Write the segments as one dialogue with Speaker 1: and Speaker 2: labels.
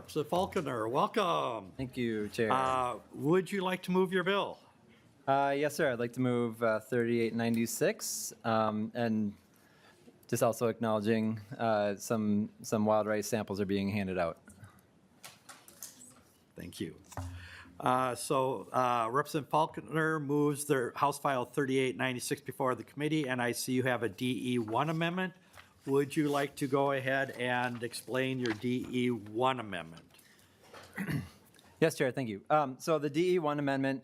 Speaker 1: So Falconer, welcome.
Speaker 2: Thank you, Chair.
Speaker 1: Would you like to move your bill?
Speaker 2: Yes, sir. I'd like to move 3896, and just also acknowledging some wild rice samples are being handed out.
Speaker 1: Thank you. Representative Falconer moves their House File 3896 before the committee, and I see you have a DE1 amendment. Would you like to go ahead and explain your DE1 amendment?
Speaker 2: Yes, Chair. Thank you. So the DE1 amendment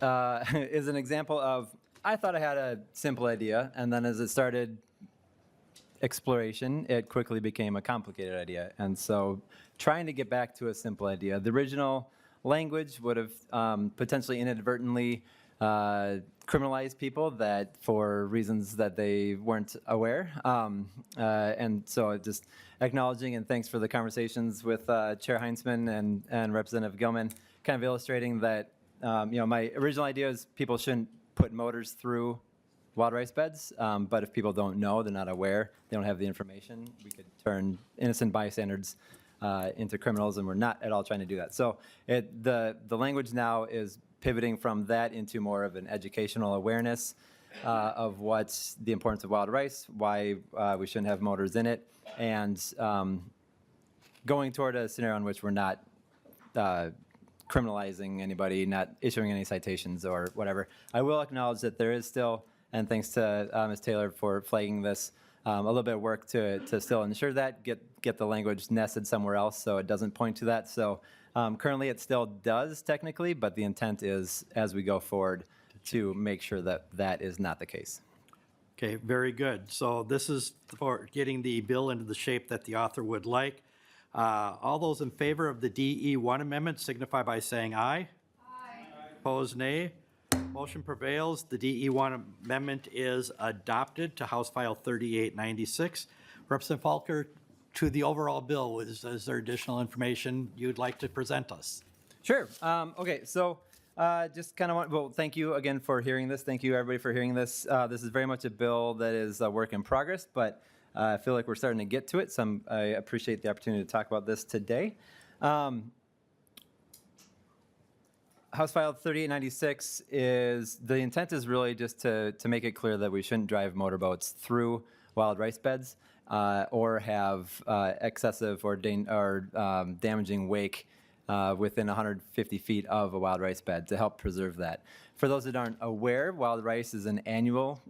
Speaker 2: is an example of, I thought I had a simple idea, and then as it started exploration, it quickly became a complicated idea. And so trying to get back to a simple idea. The original language would have potentially inadvertently criminalized people that for reasons that they weren't aware. And so just acknowledging and thanks for the conversations with Chair Heinzman and Representative Gilman, kind of illustrating that my original idea is people shouldn't put motors through wild rice beds, but if people don't know, they're not aware, they don't have the information, we could turn innocent bystanders into criminals, and we're not at all trying to do that. So the language now is pivoting from that into more of an educational awareness of what's the importance of wild rice, why we shouldn't have motors in it, and going toward a scenario in which we're not criminalizing anybody, not issuing any citations or whatever. I will acknowledge that there is still, and thanks to Ms. Taylor for flagging this, a little bit of work to still ensure that, get the language nested somewhere else so it doesn't point to that. So currently it still does technically, but the intent is as we go forward to make sure that that is not the case.
Speaker 1: Okay, very good. So this is for getting the bill into the shape that the author would like. All those in favor of the DE1 amendment signify by saying aye. Aye. Opposed, nay. Motion prevails. The DE1 amendment is adopted to House File 3896. Representative Falker, to the overall bill, is there additional information you'd like to present us?
Speaker 2: Sure. Okay, so just kind of want, well, thank you again for hearing this. Thank you, everybody, for hearing this. This is very much a bill that is a work in progress, but I feel like we're starting to get to it, so I appreciate the opportunity to talk about this today. House File 3896 is, the intent is really just to make it clear that we shouldn't drive motorboats through wild rice beds or have excessive or damaging wake within 150 feet of a wild rice bed to help preserve that. For those that aren't aware, wild rice is an annual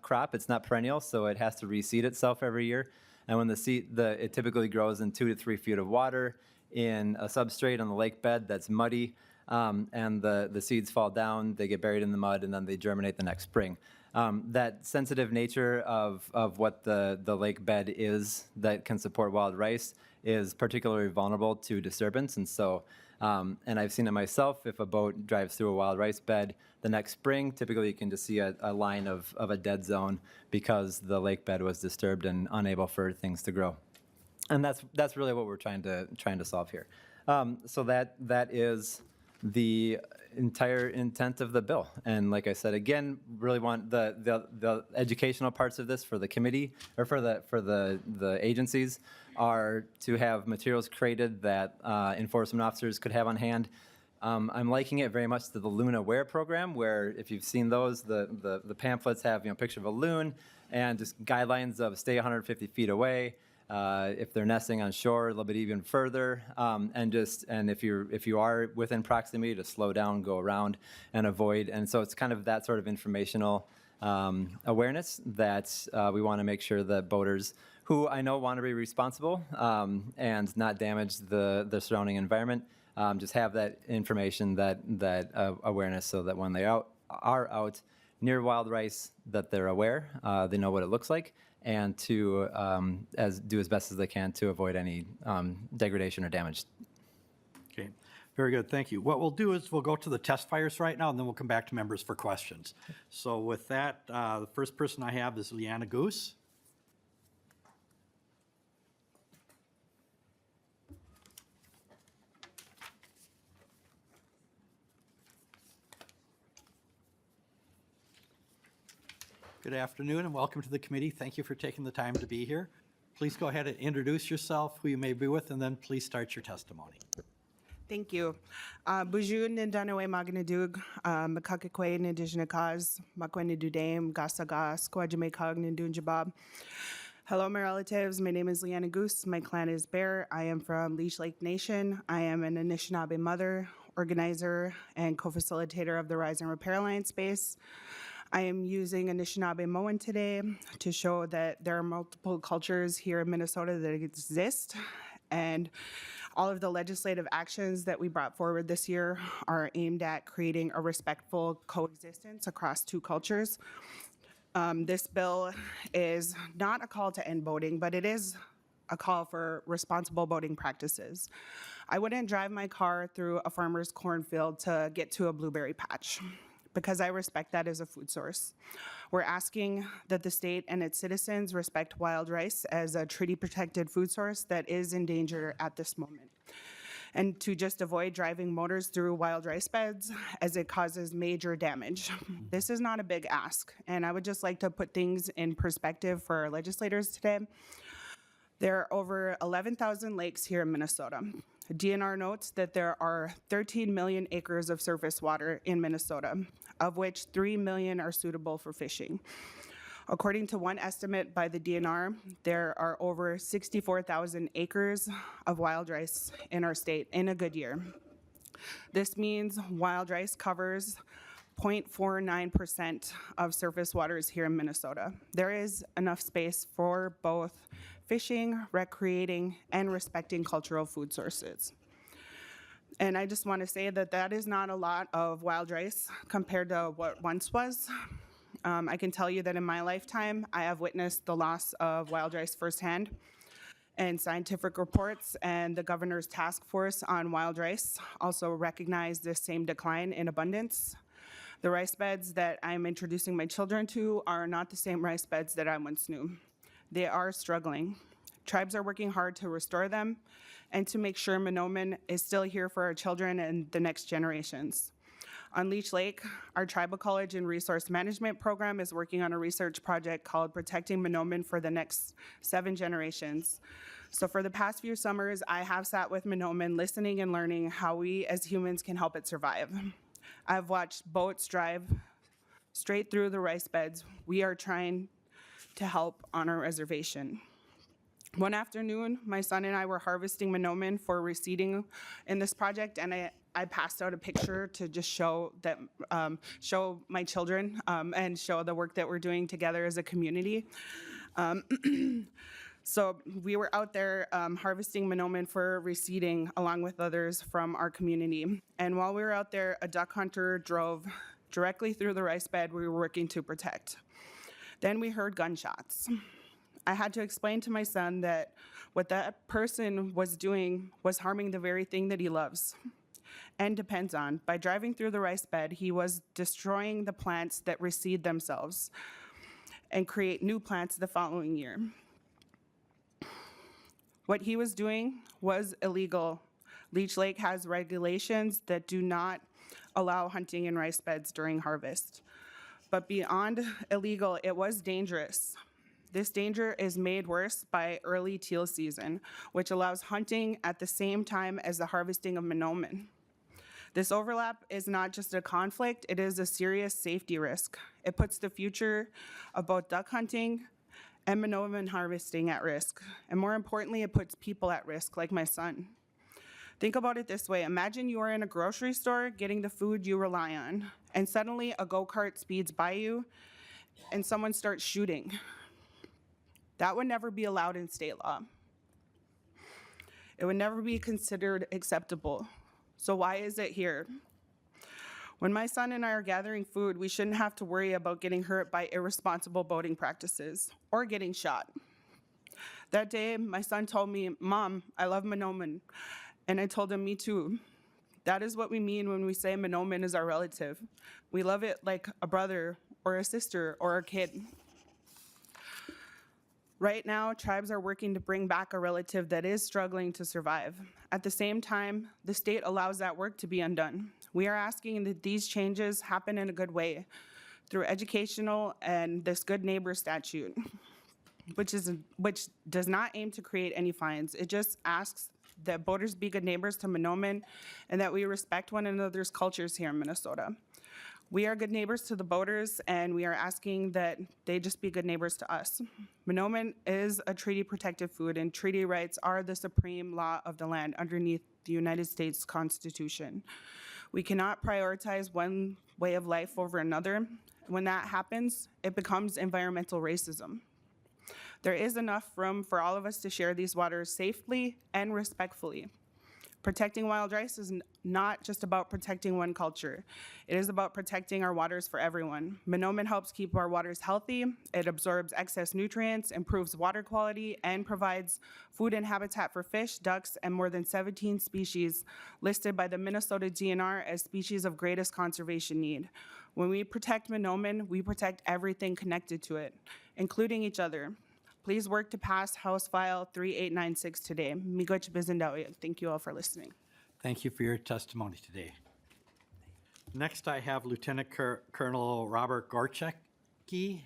Speaker 2: crop. It's not perennial, so it has to reseed itself every year. And when it typically grows in 2 to 3 feet of water in a substrate on the lake bed that's muddy, and the seeds fall down, they get buried in the mud, and then they germinate the next spring. That sensitive nature of what the lake bed is that can support wild rice is particularly vulnerable to disturbance. And so, and I've seen it myself, if a boat drives through a wild rice bed, the next spring, typically you can just see a line of a dead zone because the lake bed was disturbed and unable for things to grow. And that's really what we're trying to solve here. So that is the entire intent of the bill. And like I said, again, really want the educational parts of this for the committee or for the agencies are to have materials created that enforcement officers could have on hand. I'm liking it very much to the Loon Aware program, where if you've seen those, the pamphlets have a picture of a loon and just guidelines of stay 150 feet away. If they're nesting on shore, a little bit even further, and if you are within proximity, to slow down, go around, and avoid. And so it's kind of that sort of informational awareness that we want to make sure that boaters, who I know want to be responsible and not damage the surrounding environment, just have that information, that awareness, so that when they are out near wild rice, that they're aware, they know what it looks like, and to do as best as they can to avoid any degradation or damage.
Speaker 1: Okay, very good, thank you. What we'll do is we'll go to the test fires right now, and then we'll come back to members for questions. So with that, the first person I have is Leanna Goose. Good afternoon and welcome to the committee. Thank you for taking the time to be here. Please go ahead and introduce yourself, who you may be with, and then please start your testimony.
Speaker 3: Thank you. Buju Nindanawe Magnadug, Makakakwe Nindijanakas, Makwenidudame, Gasaga, Squajamekag Nindunjabab. Hello, my relatives. My name is Leanna Goose. My clan is Bear. I am from Leech Lake Nation. I am an Anishinaabe mother, organizer, and co-facilitator of the Rise and Repair Alliance space. I am using Anishinaabe Moan today to show that there are multiple cultures here in Minnesota that exist, and all of the legislative actions that we brought forward this year are aimed at creating a respectful coexistence across two cultures. This bill is not a call to end boating, but it is a call for responsible boating practices. I wouldn't drive my car through a farmer's cornfield to get to a blueberry patch, because I respect that as a food source. We're asking that the state and its citizens respect wild rice as a treaty-protected food source that is in danger at this moment, and to just avoid driving motors through wild rice beds as it causes major damage. This is not a big ask, and I would just like to put things in perspective for our legislators today. There are over 11,000 lakes here in Minnesota. DNR notes that there are 13 million acres of surface water in Minnesota, of which 3 million are suitable for fishing. According to one estimate by the DNR, there are over 64,000 acres of wild rice in our state in a good year. This means wild rice covers 0.49% of surface waters here in Minnesota. There is enough space for both fishing, recreating, and respecting cultural food sources. And I just want to say that that is not a lot of wild rice compared to what once was. I can tell you that in my lifetime, I have witnessed the loss of wild rice firsthand, and scientific reports and the governor's task force on wild rice also recognize this same decline in abundance. The rice beds that I'm introducing my children to are not the same rice beds that I once knew. They are struggling. Tribes are working hard to restore them and to make sure Minoman is still here for our children and the next generations. On Leech Lake, our Tribal College and Resource Management Program is working on a research project called Protecting Minoman for the Next 7 Generations. So for the past few summers, I have sat with Minoman listening and learning how we as humans can help it survive. I've watched boats drive straight through the rice beds. We are trying to help on our reservation. One afternoon, my son and I were harvesting Minoman for reseeding in this project, and I passed out a picture to just show that, show my children and show the work that we're doing together as a community. So we were out there harvesting Minoman for reseeding along with others from our community. And while we were out there, a duck hunter drove directly through the rice bed we were working to protect. Then we heard gunshots. I had to explain to my son that what that person was doing was harming the very thing that he loves and depends on. By driving through the rice bed, he was destroying the plants that reseed themselves and create new plants the following year. What he was doing was illegal. Leech Lake has regulations that do not allow hunting in rice beds during harvest. But beyond illegal, it was dangerous. This danger is made worse by early teal season, which allows hunting at the same time as the harvesting of Minoman. This overlap is not just a conflict, it is a serious safety risk. It puts the future of both duck hunting and Minoman harvesting at risk. And more importantly, it puts people at risk, like my son. Think about it this way. Imagine you are in a grocery store getting the food you rely on, and suddenly a go-kart speeds by you and someone starts shooting. That would never be allowed in state law. It would never be considered acceptable. So why is it here? When my son and I are gathering food, we shouldn't have to worry about getting hurt by irresponsible boating practices or getting shot. That day, my son told me, "Mom, I love Minoman." And I told him, "Me too." That is what we mean when we say Minoman is our relative. We love it like a brother or a sister or a kid. Right now, tribes are working to bring back a relative that is struggling to survive. At the same time, the state allows that work to be undone. We are asking that these changes happen in a good way through educational and this good neighbor statute. which does not aim to create any fines. It just asks that boaters be good neighbors to Monoman and that we respect one another's cultures here in Minnesota. We are good neighbors to the boaters, and we are asking that they just be good neighbors to us. Monoman is a treaty-protected food, and treaty rights are the supreme law of the land underneath the United States Constitution. We cannot prioritize one way of life over another. When that happens, it becomes environmental racism. There is enough room for all of us to share these waters safely and respectfully. Protecting wild rice is not just about protecting one culture. It is about protecting our waters for everyone. Monoman helps keep our waters healthy. It absorbs excess nutrients, improves water quality, and provides food and habitat for fish, ducks, and more than 17 species listed by the Minnesota DNR as species of greatest conservation need. When we protect Monoman, we protect everything connected to it, including each other. Please work to pass House File 3896 today. Miigwech Bizendawi. Thank you all for listening.
Speaker 1: Thank you for your testimony today. Next, I have Lieutenant Colonel Robert Gorchecki.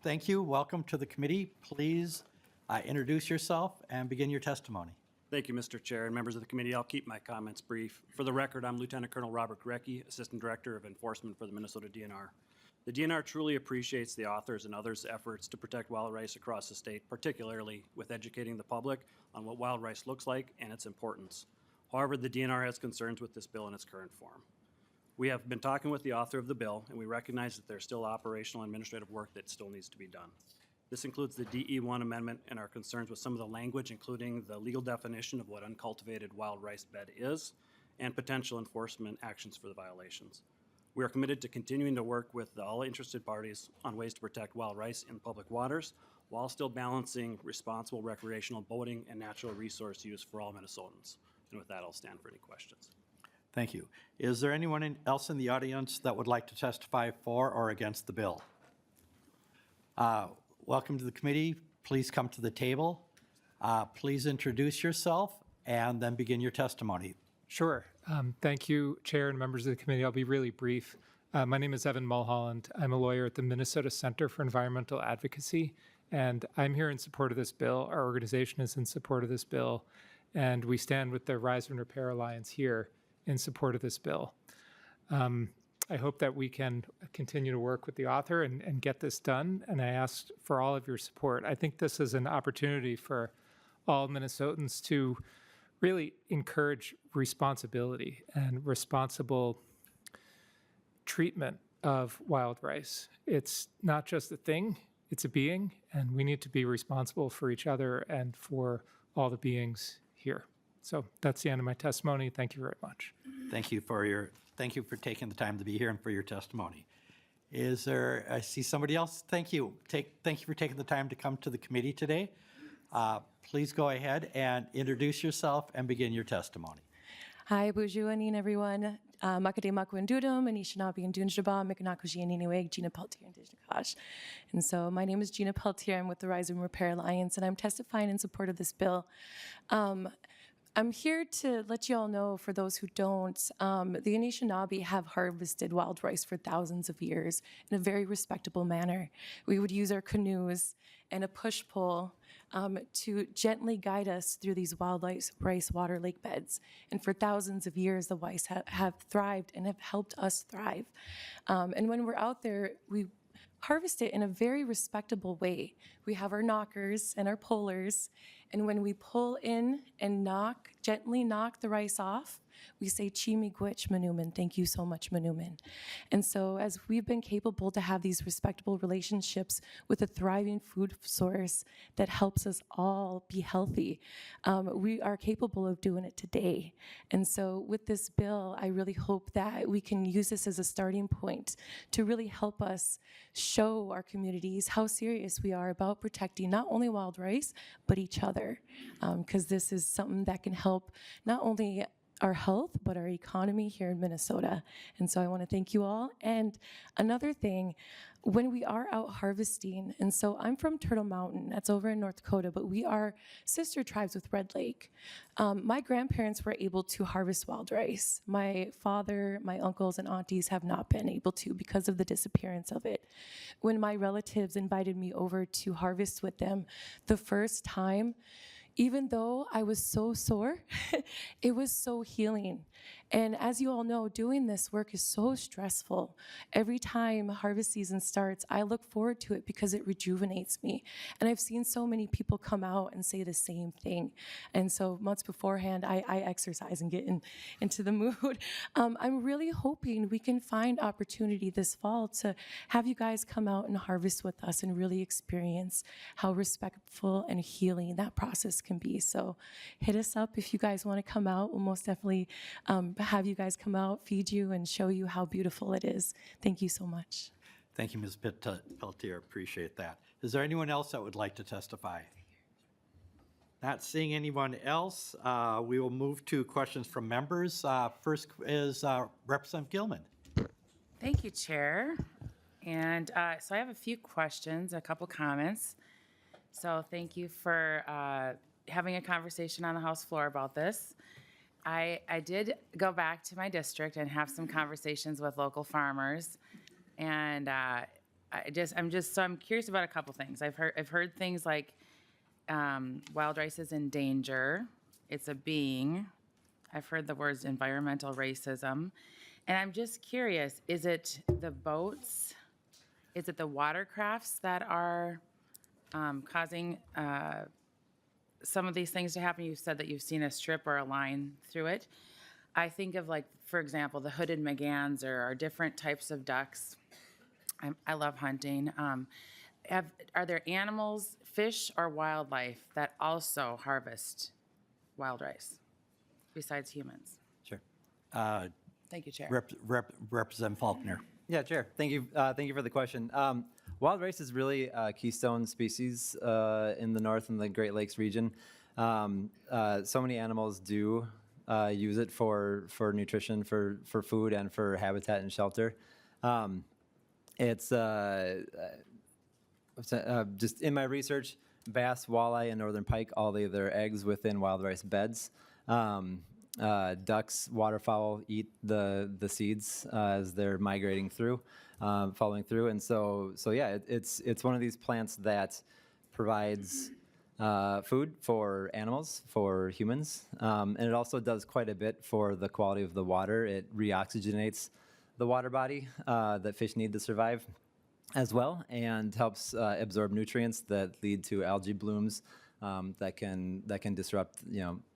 Speaker 1: Thank you. Welcome to the committee. Please introduce yourself and begin your testimony.
Speaker 4: Thank you, Mr. Chair, and members of the committee. I'll keep my comments brief. For the record, I'm Lieutenant Colonel Robert Gorecki, Assistant Director of Enforcement for the Minnesota DNR. The DNR truly appreciates the authors and others' efforts to protect wild rice across the state, particularly with educating the public on what wild rice looks like and its importance. However, the DNR has concerns with this bill in its current form. We have been talking with the author of the bill, and we recognize that there's still operational and administrative work that still needs to be done. This includes the DE1 amendment and our concerns with some of the language, including the legal definition of what uncultivated wild rice bed is and potential enforcement actions for the violations. We are committed to continuing to work with all interested parties on ways to protect wild rice in public waters while still balancing responsible recreational boating and natural resource use for all Minnesotans. And with that, I'll stand for any questions.
Speaker 1: Thank you. Is there anyone else in the audience that would like to testify for or against the bill? Welcome to the committee. Please come to the table. Please introduce yourself and then begin your testimony.
Speaker 5: Sure. Thank you, Chair and members of the committee. I'll be really brief. My name is Evan Mulholland. I'm a lawyer at the Minnesota Center for Environmental Advocacy, and I'm here in support of this bill. Our organization is in support of this bill, and we stand with the Rise and Repair Alliance here in support of this bill. I hope that we can continue to work with the author and get this done, and I ask for all of your support. I think this is an opportunity for all Minnesotans to really encourage responsibility and responsible treatment of wild rice. It's not just a thing, it's a being, and we need to be responsible for each other and for all the beings here. So that's the end of my testimony. Thank you very much.
Speaker 1: Thank you for taking the time to be here and for your testimony. Is there, I see somebody else. Thank you. Thank you for taking the time to come to the committee today. Please go ahead and introduce yourself and begin your testimony.
Speaker 6: Hi, Bonjour, everyone. Makade Makwen Dudum, and Anishinaabe and Dunjaba, Mikanakuji and Iniweg, Gina Peltier and Dijnakash. And so my name is Gina Peltier. I'm with the Rise and Repair Alliance, and I'm testifying in support of this bill. I'm here to let you all know, for those who don't, the Anishinaabe have harvested wild rice for thousands of years in a very respectable manner. We would use our canoes and a push-pole to gently guide us through these wild rice water lake beds. And for thousands of years, the rice have thrived and have helped us thrive. And when we're out there, we harvest it in a very respectable way. We have our knockers and our pullers, and when we pull in and gently knock the rice off, we say, "Chi miigwech Manuman," thank you so much, Manuman. And so as we've been capable to have these respectable relationships with a thriving food source that helps us all be healthy, we are capable of doing it today. And so with this bill, I really hope that we can use this as a starting point to really help us show our communities how serious we are about protecting not only wild rice, but each other, because this is something that can help not only our health, but our economy here in Minnesota. And so I want to thank you all. And another thing, when we are out harvesting, and so I'm from Turtle Mountain, that's over in North Dakota, but we are sister tribes with Red Lake. My grandparents were able to harvest wild rice. My father, my uncles, and aunties have not been able to because of the disappearance of it. When my relatives invited me over to harvest with them, the first time, even though I was so sore, it was so healing. And as you all know, doing this work is so stressful. Every time harvest season starts, I look forward to it because it rejuvenates me. And I've seen so many people come out and say the same thing. And so months beforehand, I exercise and get into the mood. I'm really hoping we can find opportunity this fall to have you guys come out and harvest with us and really experience how respectful and healing that process can be. So hit us up if you guys want to come out. We'll most definitely have you guys come out, feed you, and show you how beautiful it is. Thank you so much.
Speaker 1: Thank you, Ms. Peltier. Appreciate that. Is there anyone else that would like to testify? Not seeing anyone else, we will move to questions from members. First is Representative Gilman.
Speaker 7: Thank you, Chair. And so I have a few questions, a couple comments. So thank you for having a conversation on the House floor about this. I did go back to my district and have some conversations with local farmers, and I'm curious about a couple things. I've heard things like wild rice is in danger. It's a being. I've heard the words environmental racism, and I'm just curious: is it the boats? Is it the watercrafts that are causing some of these things to happen? You said that you've seen a strip or a line through it. I think of, like, for example, the hooded McGanns or different types of ducks. I love hunting. Are there animals, fish, or wildlife that also harvest wild rice besides humans?
Speaker 2: Sure.
Speaker 7: Thank you, Chair.
Speaker 1: Representative Faulkner.
Speaker 2: Yeah, Chair. Thank you for the question. Wild rice is really a keystone species in the North and the Great Lakes region. So many animals do use it for nutrition, for food, and for habitat and shelter. It's just in my research, bass, walleye, and northern pike all lay their eggs within wild rice beds. Ducks, waterfowl eat the seeds as they're migrating through, following through, and so yeah, it's one of these plants that provides food for animals, for humans, and it also does quite a bit for the quality of the water. It reoxygenates the water body that fish need to survive as well, and helps absorb nutrients that lead to algae blooms that can disrupt,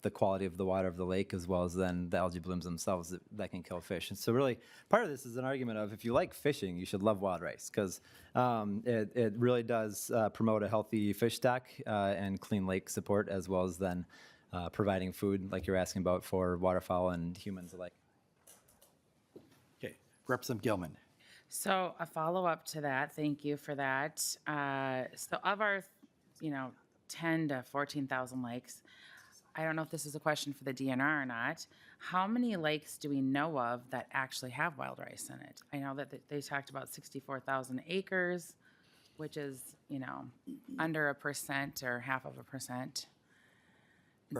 Speaker 2: the quality of the water of the lake, as well as then the algae blooms themselves that can kill fish. And so really, part of this is an argument of, if you like fishing, you should love wild rice, because it really does promote a healthy fish stock and clean lake support, as well as then providing food, like you're asking about, for waterfowl and humans alike.
Speaker 1: Okay, Representative Gilman.
Speaker 7: So a follow-up to that, thank you for that. So of our, 10 to 14,000 lakes, I don't know if this is a question for the DNR or not, how many lakes do we know of that actually have wild rice in it? I know that they talked about 64,000 acres, which is, under 1% or 0.5%.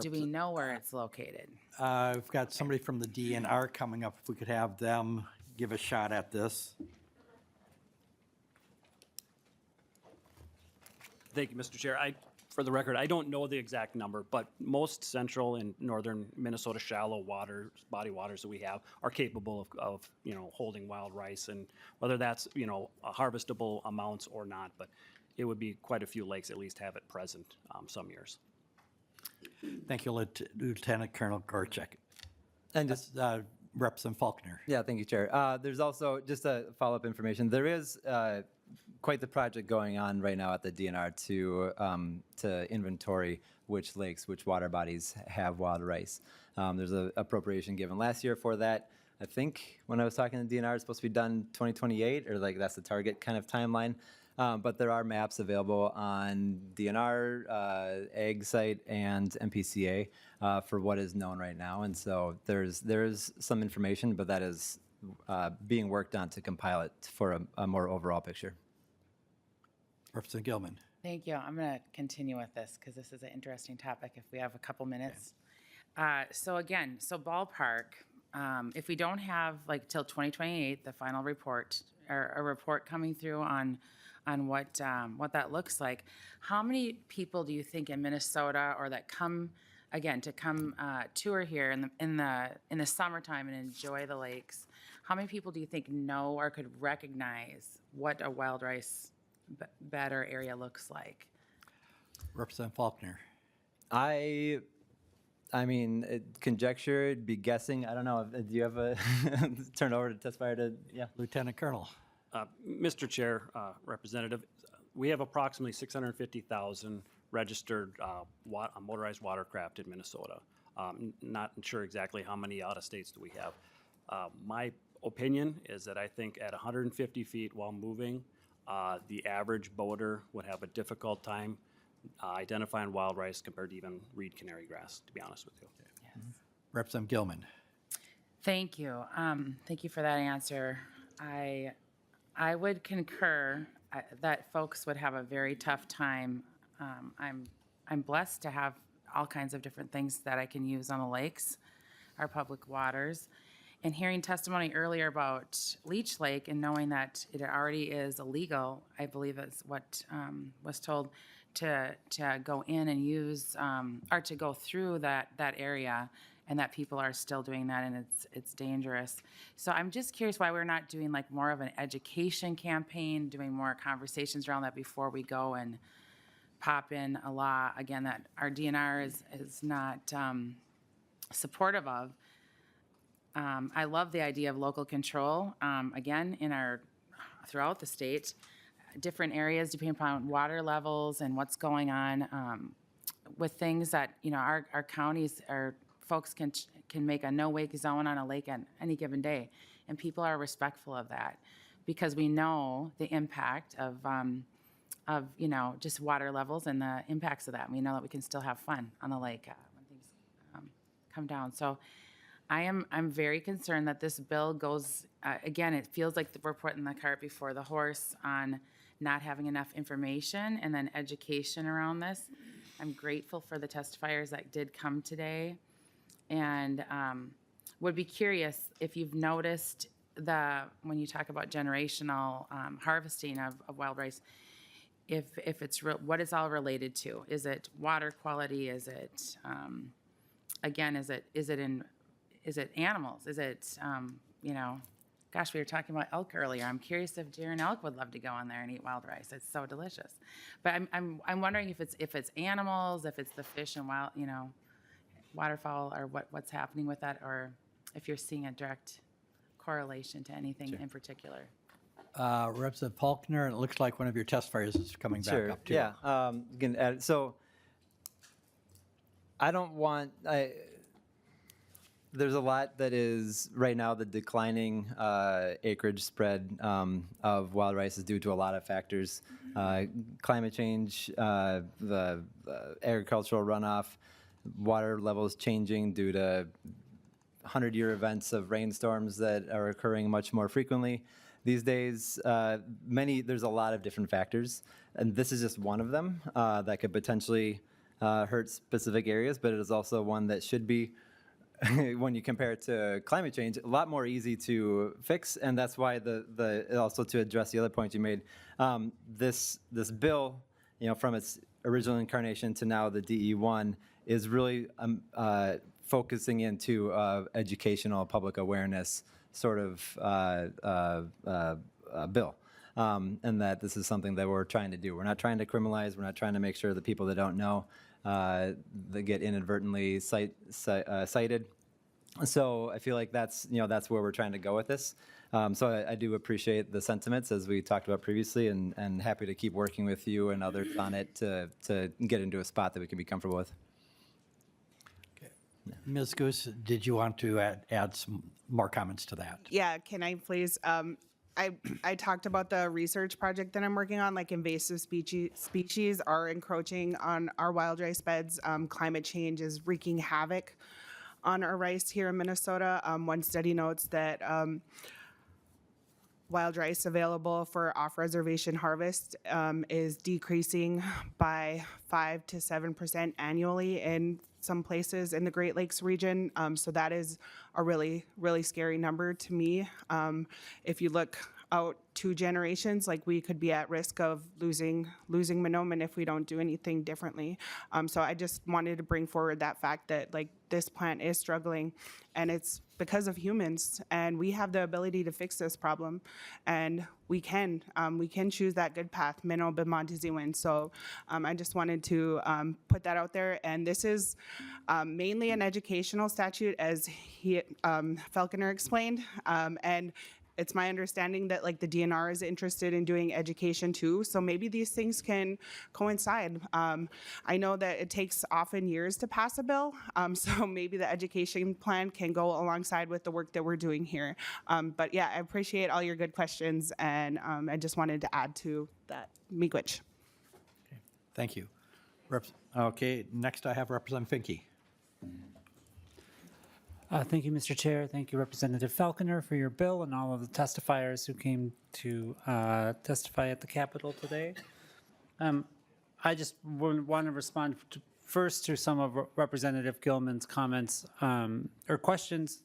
Speaker 7: Do we know where it's located?
Speaker 1: We've got somebody from the DNR coming up. If we could have them give a shot at this.
Speaker 4: Thank you, Mr. Chair. For the record, I don't know the exact number, but most central and northern Minnesota shallow body waters that we have are capable of holding wild rice, and whether that's, harvestable amounts or not, but it would be quite a few lakes at least have it present some years.
Speaker 1: Thank you, Lieutenant Colonel Gorchak.
Speaker 2: And just
Speaker 1: Representative Faulkner.
Speaker 2: Yeah, thank you, Chair. There's also, just a follow-up information, there is quite the project going on right now at the DNR to inventory which lakes, which water bodies have wild rice. There's an appropriation given last year for that. I think when I was talking to the DNR, it's supposed to be done 2028, or that's the target kind of timeline. But there are maps available on DNR, Ag Site, and MPCA for what is known right now. And so there's some information, but that is being worked on to compile it for a more overall picture.
Speaker 1: Representative Gilman.
Speaker 7: Thank you. I'm going to continue with this because this is an interesting topic if we have a couple minutes. So again, so ballpark, if we don't have like till 2028, the final report or a report coming through on what that looks like, how many people do you think in Minnesota or that come again to come tour here in the summertime and enjoy the lakes? How many people do you think know or could recognize what a wild rice bed or area looks like?
Speaker 1: Representative Faulkner.
Speaker 2: I mean, conjecture, it'd be guessing. I don't know. Do you have a turn over to testifier to, yeah?
Speaker 1: Lieutenant Colonel.
Speaker 4: Mr. Chair, Representative, we have approximately 650,000 registered motorized watercraft in Minnesota. Not sure exactly how many out of states do we have. My opinion is that I think at 150 feet while moving, the average boater would have a difficult time identifying wild rice compared to even reed canary grass, to be honest with you.
Speaker 1: Representative Gilman.
Speaker 7: Thank you. Thank you for that answer. I would concur that folks would have a very tough time. I'm blessed to have all kinds of different things that I can use on the lakes, our public waters. And hearing testimony earlier about Leech Lake and knowing that it already is illegal, I believe is what was told, to go in and use or to go through that area, and that people are still doing that, and it's dangerous. So I'm just curious why we're not doing like more of an education campaign, doing more conversations around that before we go and pop in a law again that our DNR is not supportive of. I love the idea of local control. Again, throughout the state, different areas depending upon water levels and what's going on with things that our counties, our folks can make a no-wake zone on a lake at any given day, and people are respectful of that because we know the impact of just water levels and the impacts of that. And we know that we can still have fun on the lake when things come down. So I'm very concerned that this bill goes, again, it feels like we're putting the cart before the horse on not having enough information and then education around this. I'm grateful for the testifiers that did come today, and would be curious if you've noticed when you talk about generational harvesting of wild rice, if it's what it's all related to. Is it water quality? Is it again? Is it animals? Is it, gosh, we were talking about elk earlier. I'm curious if deer and elk would love to go in there and eat wild rice. It's so delicious. But I'm wondering if it's animals, if it's the fish and waterfowl, or what's happening with that, or if you're seeing a direct correlation to anything in particular.
Speaker 1: Representative Faulkner, it looks like one of your testifiers is coming back up too.
Speaker 2: Yeah. So I don't want. There's a lot that is right now the declining acreage spread of wild rice is due to a lot of factors. Climate change, the agricultural runoff, water levels changing due to 100-year events of rainstorms that are occurring much more frequently these days. There's a lot of different factors, and this is just one of them that could potentially hurt specific areas, but it is also one that should be, when you compare it to climate change, a lot more easy to fix, and that's why also to address the other point you made, this bill, from its original incarnation to now the DE1 is really focusing into educational public awareness sort of bill, and that this is something that we're trying to do. We're not trying to criminalize. We're not trying to make sure that people that don't know they get inadvertently cited. So I feel like that's where we're trying to go with this. So I do appreciate the sentiments as we talked about previously, and happy to keep working with you and others on it to get into a spot that we can be comfortable with.
Speaker 1: Ms. Goose, did you want to add some more comments to that?
Speaker 3: Yeah, can I please? I talked about the research project that I'm working on, like invasive species are encroaching on our wild rice beds. Climate change is wreaking havoc on our rice here in Minnesota. One study notes that wild rice available for off-reservation harvest is decreasing by 5 to 7% annually in some places in the Great Lakes region. So that is a really, really scary number to me. If you look out 2 generations, like we could be at risk of losing Monoman if we don't do anything differently. So I just wanted to bring forward that fact that like this plant is struggling, and it's because of humans, and we have the ability to fix this problem, and we can choose that good path, Minnow B'Monteziwin. So I just wanted to put that out there, and this is mainly an educational statute, as Falconer explained, and it's my understanding that like the DNR is interested in doing education too, so maybe these things can coincide. I know that it takes often years to pass a bill, so maybe the education plan can go alongside with the work that we're doing here. But yeah, I appreciate all your good questions, and I just wanted to add to that. Miigwech.
Speaker 1: Thank you. Okay, next I have Representative Finke.
Speaker 8: Thank you, Mr. Chair. Thank you, Representative Falconer, for your bill and all of the testifiers who came to testify at the Capitol today. I just want to respond first to some of Representative Gilman's comments or questions.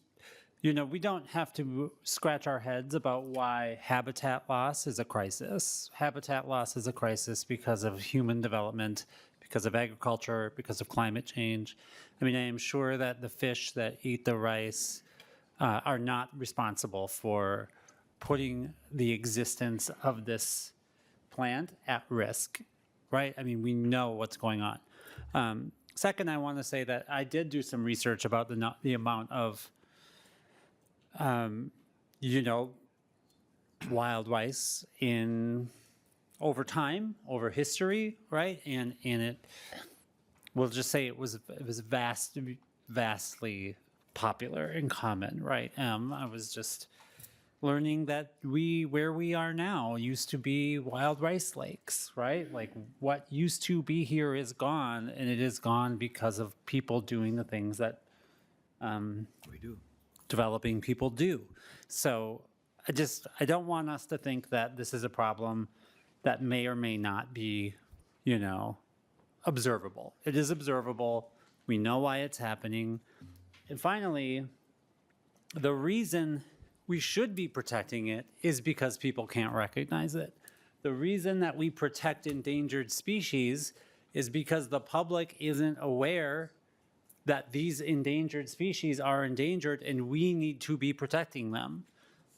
Speaker 8: You know, we don't have to scratch our heads about why habitat loss is a crisis. Habitat loss is a crisis because of human development, because of agriculture, because of climate change. I mean, I am sure that the fish that eat the rice are not responsible for putting the existence of this plant at risk, right? I mean, we know what's going on. Second, I want to say that I did do some research about the amount of, you know, wild rice over time, over history, right? And it, we'll just say it was vastly popular and common, right? I was just learning that where we are now used to be wild rice lakes, right? Like what used to be here is gone, and it is gone because of people doing the things that developing people do. So I don't want us to think that this is a problem that may or may not be, you know, observable. It is observable. We know why it's happening. And finally, the reason we should be protecting it is because people can't recognize it. The reason that we protect endangered species is because the public isn't aware that these endangered species are endangered and we need to be protecting them.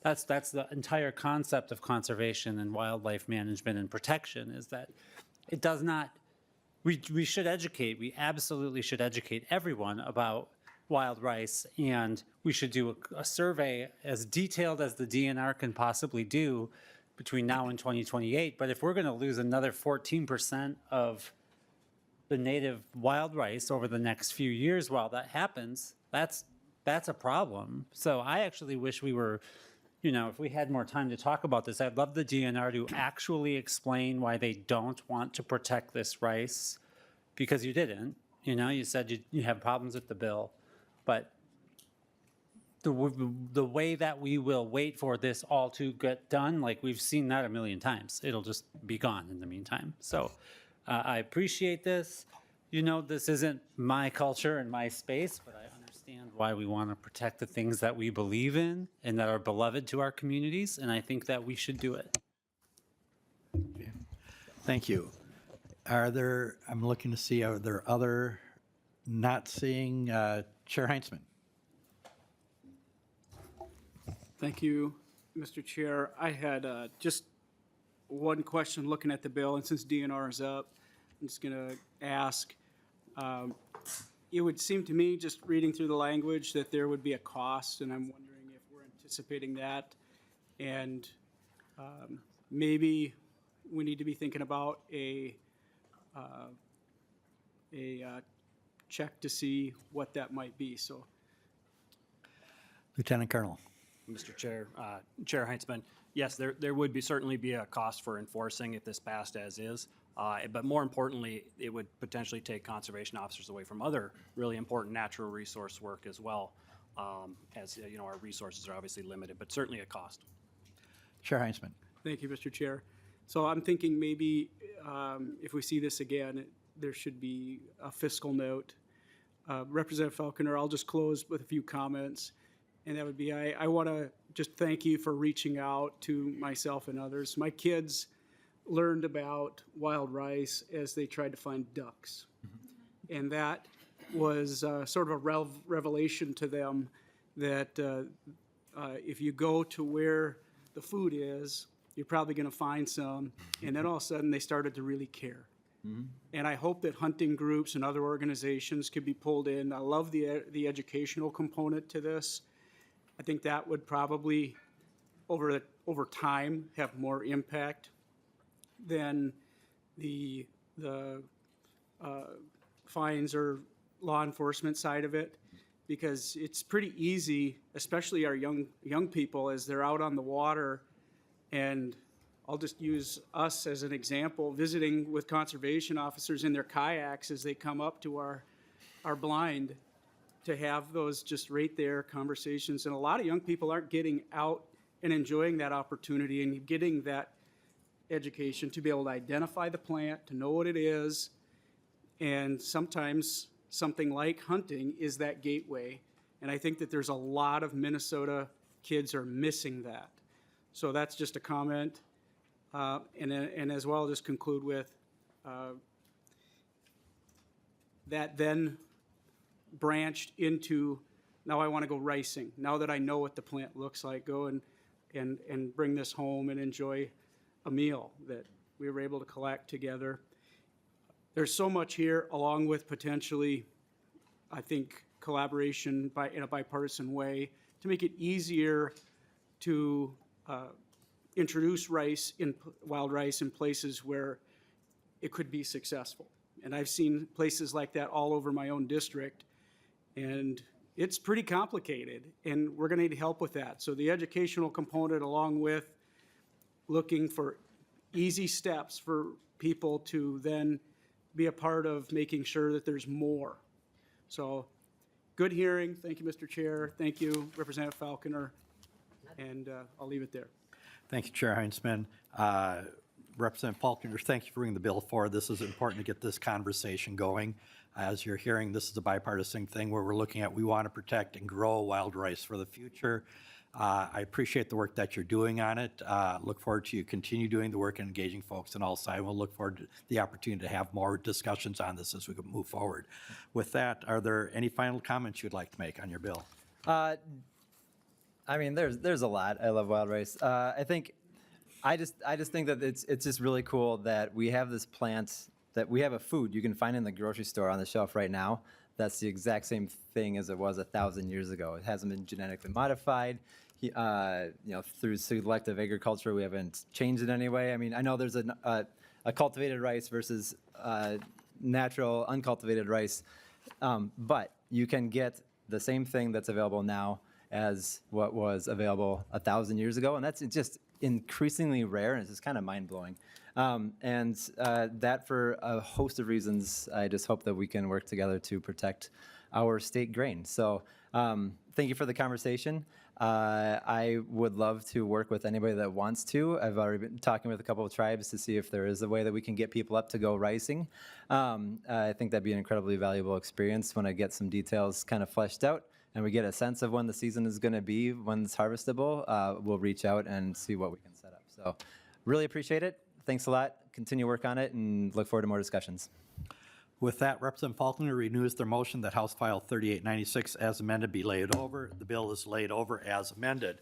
Speaker 8: That's the entire concept of conservation and wildlife management and protection, is that it does not, we should educate, we absolutely should educate everyone about wild rice, and we should do a survey as detailed as the DNR can possibly do between now and 2028. But if we're going to lose another 14% of the native wild rice over the next few years while that happens, that's a problem. So I actually wish we were, you know, if we had more time to talk about this, I'd love the DNR to actually explain why they don't want to protect this rice, because you didn't. You know, you said you have problems with the bill, but the way that we will wait for this all to get done, like we've seen that a million times, it'll just be gone in the meantime. So I appreciate this. You know, this isn't my culture and my space, but I understand why we want to protect the things that we believe in and that are beloved to our communities, and I think that we should do it.
Speaker 1: Thank you. I'm looking to see, are there other, not seeing, Chair Heinzman?
Speaker 9: Thank you, Mr. Chair. I had just one question looking at the bill, and since DNR is up, I'm just going to ask. It would seem to me, just reading through the language, that there would be a cost, and I'm wondering if we're anticipating that. And maybe we need to be thinking about a check to see what that might be. So,
Speaker 1: Lieutenant Colonel.
Speaker 4: Mr. Chair, Chair Heinzman, yes, there would certainly be a cost for enforcing if this passed as is. But more importantly, it would potentially take conservation officers away from other really important natural resource work as well, as you know, our resources are obviously limited, but certainly a cost.
Speaker 1: Chair Heinzman.
Speaker 9: Thank you, Mr. Chair. So I'm thinking maybe if we see this again, there should be a fiscal note. Representative Falconer, I'll just close with a few comments. And that would be, I want to just thank you for reaching out to myself and others. My kids learned about wild rice as they tried to find ducks. And that was sort of a revelation to them that if you go to where the food is, you're probably going to find some. And then all of a sudden, they started to really care. And I hope that hunting groups and other organizations could be pulled in. I love the educational component to this. I think that would probably, over time, have more impact than the fines or law enforcement side of it, because it's pretty easy, especially our young people, as they're out on the water. And I'll just use us as an example, visiting with conservation officers in their kayaks as they come up to our blind, to have those just right there conversations. And a lot of young people aren't getting out and enjoying that opportunity and getting that education to be able to identify the plant, to know what it is. And sometimes something like hunting is that gateway. And I think that there's a lot of Minnesota kids are missing that. So that's just a comment. And as well, I'll just conclude with that then branched into, now I want to go ricing. Now that I know what the plant looks like, go and bring this home and enjoy a meal that we were able to collect together. There's so much here, along with potentially, I think, collaboration in a bipartisan way to make it easier to introduce wild rice in places where it could be successful. And I've seen places like that all over my own district, and it's pretty complicated, and we're going to need help with that. So the educational component, along with looking for easy steps for people to then be a part of making sure that there's more. So good hearing. Thank you, Mr. Chair. Thank you, Representative Falconer. And I'll leave it there.
Speaker 1: Thank you, Chair Heinzman. Representative Falconer, thank you for bringing the bill forward. This is important to get this conversation going. As you're hearing, this is a bipartisan thing where we're looking at, we want to protect and grow wild rice for the future. I appreciate the work that you're doing on it. Look forward to you continue doing the work and engaging folks on all sides. We'll look forward to the opportunity to have more discussions on this as we move forward. With that, are there any final comments you'd like to make on your bill?
Speaker 2: I mean, there's a lot. I love wild rice. I just think that it's just really cool that we have this plant, that we have a food you can find in the grocery store on the shelf right now. That's the exact same thing as it was 1,000 years ago. It hasn't been genetically modified. Through selective agriculture, we haven't changed it anyway. I mean, I know there's a cultivated rice versus natural uncultivated rice, but you can get the same thing that's available now as what was available 1,000 years ago, and that's just increasingly rare, and it's just kind of mind-blowing. That for a host of reasons, I just hope that we can work together to protect our state grain. So thank you for the conversation. I would love to work with anybody that wants to. I've already been talking with a couple of tribes to see if there is a way that we can get people up to go ricing. I think that'd be an incredibly valuable experience when I get some details kind of fleshed out and we get a sense of when the season is going to be, when it's harvestable. We'll reach out and see what we can set up. So really appreciate it. Thanks a lot. Continue work on it and look forward to more discussions.
Speaker 1: With that, Representative Falconer renews their motion that House File 3896 as amended be laid over. The bill is laid over as amended.